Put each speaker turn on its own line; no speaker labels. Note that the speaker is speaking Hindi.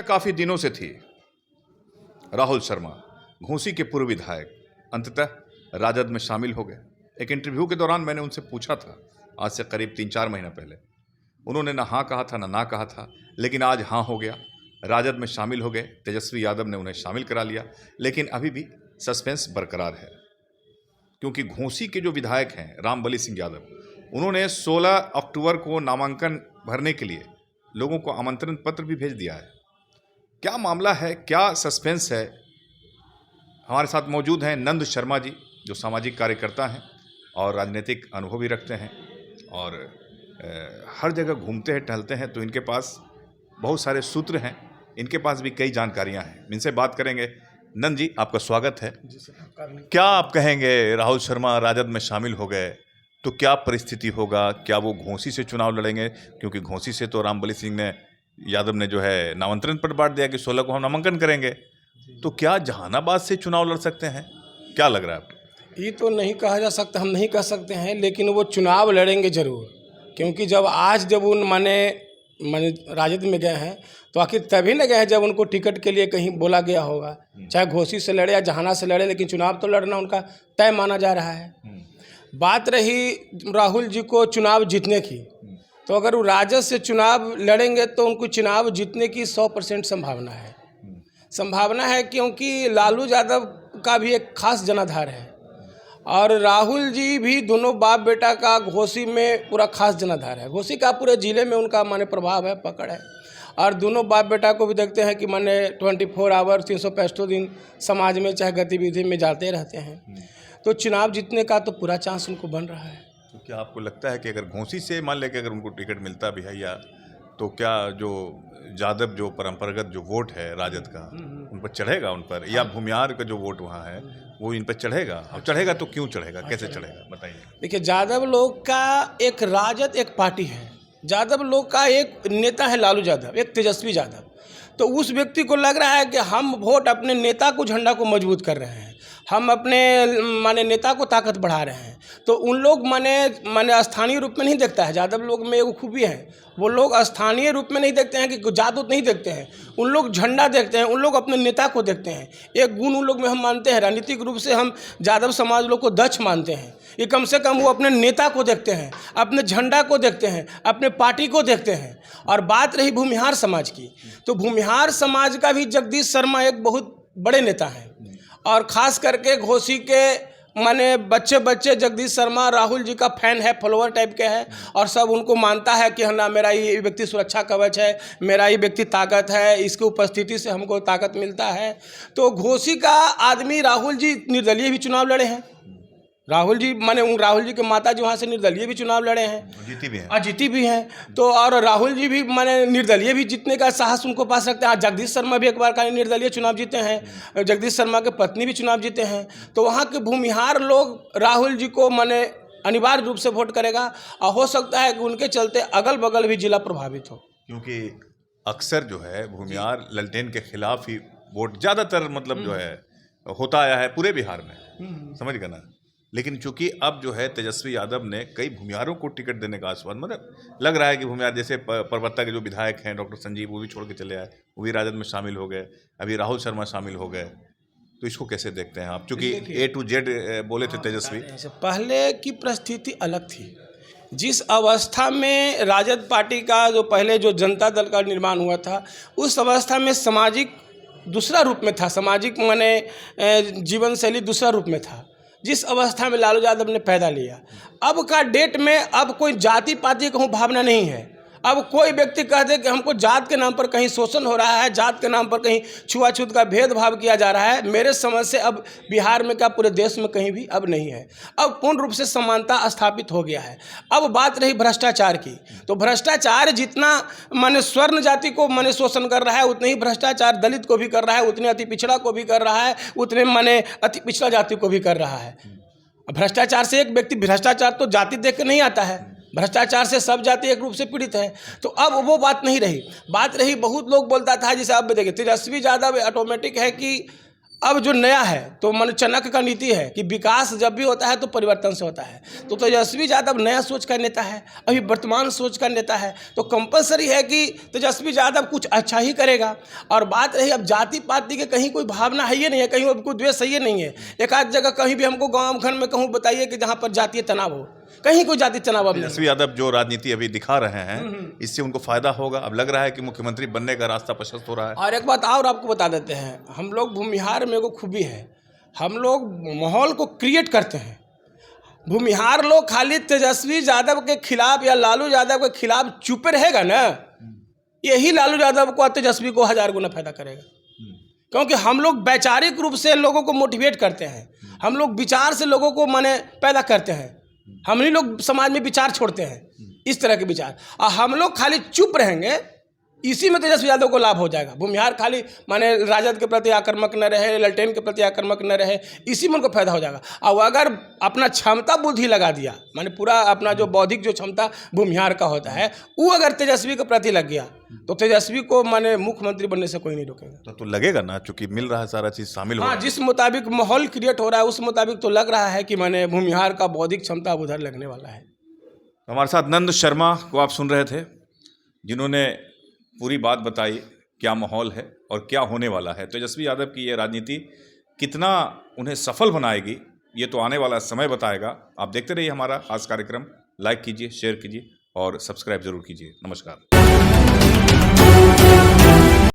काफी दिनों से थी। राहुल शर्मा, घोसी के पूर्व विधायक, अंततः राजद में शामिल हो गए। एक इंटरव्यू के दौरान मैंने उनसे पूछा था, आज से करीब 3-4 महीना पहले। उन्होंने ना हाँ कहा था ना कहा था, लेकिन आज हाँ हो गया, राजद में शामिल हो गए। तेजस्वी यादव ने उन्हें शामिल करा लिया, लेकिन अभी भी सस्पेंस बरकरार है, क्योंकि घोसी के जो विधायक हैं रामबली सिंह यादव, उन्होंने 16 अक्टूबर को नामांकन भरने के लिए लोगों को आमंत्रण पत्र भी भेज दिया है। क्या मामला है, क्या सस्पेंस है? हमारे साथ मौजूद हैं नंद शर्मा जी, जो सामाजिक कार्यकर्ता हैं और राजनीतिक अनुभव भी रखते हैं और हर जगह घूमते हैं, टहलते हैं, तो इनके पास बहुत सारे सूत्र हैं, इनके पास भी कई जानकारियां हैं। इनसे बात करेंगे। नंद जी, आपका स्वागत है।
जी सर।
क्या आप कहेंगे, राहुल शर्मा राजद में शामिल हो गए तो क्या परिस्थिति होगा? क्या वो घोसी से चुनाव लड़ेंगे? क्योंकि घोसी से तो रामबली सिंह यादव ने जो है नामांकन पत्र बांट दिया कि 16 को हम नामांकन करेंगे, तो क्या जहानाबाद से चुनाव लड़ सकते हैं? क्या लग रहा है आपको?
ये तो नहीं कहा जा सकता, हम नहीं कह सकते हैं, लेकिन वो चुनाव लड़ेंगे जरूर। क्योंकि जब उन माने राजद में गए हैं तो आखिर तभी न गए हैं जब उनको टिकट के लिए कहीं बोला गया होगा। चाहे घोसी से लड़े या जहाना से लड़े, लेकिन चुनाव तो लड़ना उनका तय माना जा रहा है। बात रही राहुल जी को चुनाव जीतने की, तो अगर वो राजद से चुनाव लड़ेंगे तो उनको चुनाव जीतने की 100% संभावना है, क्योंकि लालू यादव का भी एक खास जनाधार है और राहुल जी भी दोनों बाप बेटा का घोसी में पूरा खास जनाधार है। घोसी का पूरे ज़िले में उनका माने प्रभाव है, पकड़ है, और दोनों बाप बेटा को भी देखते हैं कि माने 24 आवर 365 दिन समाज में चाहे गतिविधि में जाते रहते हैं। तो चुनाव जीतने का तो पूरा चांस उनको बन रहा है।
तो क्या आपको लगता है कि अगर घोसी से मान लें कि अगर उनको टिकट मिलता भी है या, तो क्या जो यादव जो परंपरागत जो वोट है राजद का उन पर चढ़ेगा, उन पर, या भूमिहार का जो वोट वहाँ है वो इन पर चढ़ेगा? और चढ़ेगा तो क्यों चढ़ेगा, कैसे चढ़ेगा, बताइए।
देखिए, यादव लोग का एक राजद एक पार्टी है, यादव लोग का एक नेता है लालू यादव, एक तेजस्वी यादव। तो उस व्यक्ति को लग रहा है कि हम वोट अपने नेता को, झंडा को मजबूत कर रहे हैं, हम अपने नेता को ताकत बढ़ा रहे हैं। तो उन लोग माने स्थानीय रूप में नहीं देखता है। यादव लोग में एक खूबी है, वो लोग स्थानीय रूप में नहीं देखते हैं कि जादू नहीं देखते हैं, उन लोग झंडा देखते हैं, उन लोग अपने नेता को देखते हैं। एक गुण उन लोग में हम मानते हैं, राजनीतिक रूप से हम यादव समाज लोग को दक्ष मानते हैं। ये कम से कम वो अपने नेता को देखते हैं, अपने झंडा को देखते हैं, अपने पार्टी को देखते हैं। और बात रही भूमिहार समाज की, तो भूमिहार समाज का भी जगदीश शर्मा एक बहुत बड़े नेता हैं, और ख़ास करके घोसी के माने बच्चे जगदीश शर्मा राहुल जी का फैन है, फॉलोअर टाइप के हैं, और सब उनको मानता है कि ना, मेरा ये व्यक्ति सुरक्षा कवच है, मेरा ये व्यक्ति ताकत है, इसकी उपस्थिति से हमको ताकत मिलता है। तो घोसी का आदमी, राहुल जी निर्दलीय भी चुनाव लड़े हैं। राहुल जी के माता जी वहाँ से निर्दलीय भी चुनाव लड़े हैं, जीती भी हैं। तो और राहुल जी भी निर्दलीय भी जीतने का साहस उनको पास रखते हैं। जगदीश शर्मा भी एक बार का निर्दलीय चुनाव जीते हैं, जगदीश शर्मा के पत्नी भी चुनाव जीते हैं। तो वहाँ के भूमिहार लोग राहुल जी को अनिवार्य रूप से वोट करेगा, और हो सकता है कि उनके चलते अगल बगल भी जिला प्रभावित हो।
क्योंकि अक्सर जो है भूमिहार ललटेन के खिलाफ ही वोट ज़्यादातर जो है होता आया है पूरे बिहार में, समझ गए ना। लेकिन चूंकि अब जो है तेजस्वी यादव ने कई भूमिहारों को टिकट देने का आश्वासन, लग रहा है कि भूमिहार, जैसे परबत्ता के जो विधायक हैं डॉक्टर संजीव, वो भी छोड़ के चले आए, वो भी राजद में शामिल हो गए, अभी राहुल शर्मा शामिल हो गए। तो इसको कैसे देखते हैं आप, चूँकि A to Z बोले थे तेजस्वी?
पहले की परिस्थिति अलग थी। जिस अवस्था में राजद पार्टी का जो पहले जो जनता दल का निर्माण हुआ था, उस अवस्था में सामाजिक दूसरा रूप में था, सामाजिक जीवन शैली दूसरा रूप में था, जिस अवस्था में लालू यादव ने पैदा लिया। अब का डेट में अब कोई जाति पाति की भावना नहीं है। अब कोई व्यक्ति कह दे कि हमको जात के नाम पर कहीं शोषण हो रहा है, जात के नाम पर कहीं छुआछूत का भेदभाव किया जा रहा है, मेरे समझ से अब बिहार में क्या पूरे देश में कहीं भी अब नहीं है। अब पूर्ण रूप से समानता स्थापित हो गया है। अब बात रही भ्रष्टाचार की, तो भ्रष्टाचार जितना स्वर्ण जाति को शोषण कर रहा है, उतने ही भ्रष्टाचार दलित को भी कर रहा है, उतने अति पिछड़ा को भी कर रहा है, उतने अति पिछड़ा जाति को भी कर रहा है। भ्रष्टाचार से एक व्यक्ति, भ्रष्टाचार तो जाति देख के नहीं आता है, भ्रष्टाचार से सब जाति एक रूप से पीड़ित है। तो अब वो बात नहीं रही। बात रही, बहुत लोग बोलता था, जैसे आप देखिए तेजस्वी यादव ऑटोमेटिक है कि अब जो नया है तो मन चाणक्य का नीति है कि विकास जब भी होता है तो परिवर्तन से होता है। तो तेजस्वी यादव नया सोच का नेता है, अभी वर्तमान सोच का नेता है, तो कंपलसरी है कि तेजस्वी यादव कुछ अच्छा ही करेगा। और बात रही अब जाति पाति के, कहीं कोई भावना है ही नहीं है, कहीं अब कोई द्वेष है ही नहीं है। एक आध जगह कहीं भी हमको गाँव घर में कहूँ बताइए कि जहाँ पर जातीय तनाव हो, कहीं कोई जाति तनाव अब नहीं।
तेजस्वी यादव जो राजनीति अभी दिखा रहे हैं, इससे उनको फायदा होगा। अब लग रहा है कि मुख्यमंत्री बनने का रास्ता प्रशस्त हो रहा है।
और एक बात और आपको बता देते हैं, हम लोग भूमिहार में एगो खूबी है, हम लोग माहौल को क्रिएट करते हैं। भूमिहार लोग खाली तेजस्वी यादव के खिलाफ या लालू यादव के खिलाफ चुप रहेगा ना, यही लालू यादव को तेजस्वी को 1000 गुना फायदा करेगा। क्योंकि हम लोग वैचारिक रूप से लोगों को मोटिवेट करते हैं, हम लोग विचार से लोगों को माने पैदा करते हैं, हम ही लोग समाज में विचार छोड़ते हैं, इस तरह के विचार। और हम लोग खाली चुप रहेंगे, इसी में तेजस्वी यादव को लाभ हो जाएगा। भूमिहार खाली माने राजद के प्रति आक्रामक न रहे, ललटेन के प्रति आक्रामक न रहे, इसी में उनको फायदा हो जाएगा। और अगर अपना क्षमता बुद्धि लगा दिया, माने पूरा अपना जो बौद्धिक जो क्षमता भूमिहार का होता है, वो अगर तेजस्वी के प्रति लग गया तो तेजस्वी को माने मुख्यमंत्री बनने से कोई नहीं रोकेगा।
तो लगेगा ना, चूंकि मिल रहा है सारा चीज शामिल हो
हाँ,
रहा है।
जिस मुताबिक माहौल क्रिएट हो रहा है उस मुताबिक तो लग रहा है कि माने भूमिहार का बौद्धिक क्षमता उधर लगने वाला है।
हमारे साथ नंद शर्मा को आप सुन रहे थे, जिन्होंने पूरी बात बताई क्या माहौल है और क्या होने वाला है। तेजस्वी यादव की ये राजनीति कितना उन्हें सफल बनाएगी, ये तो आने वाला समय बताएगा। आप देखते रहिए हमारा खास कार्यक्रम, लाइक कीजिए, शेयर कीजिए और सब्सक्राइब जरूर कीजिए। नमस्कार।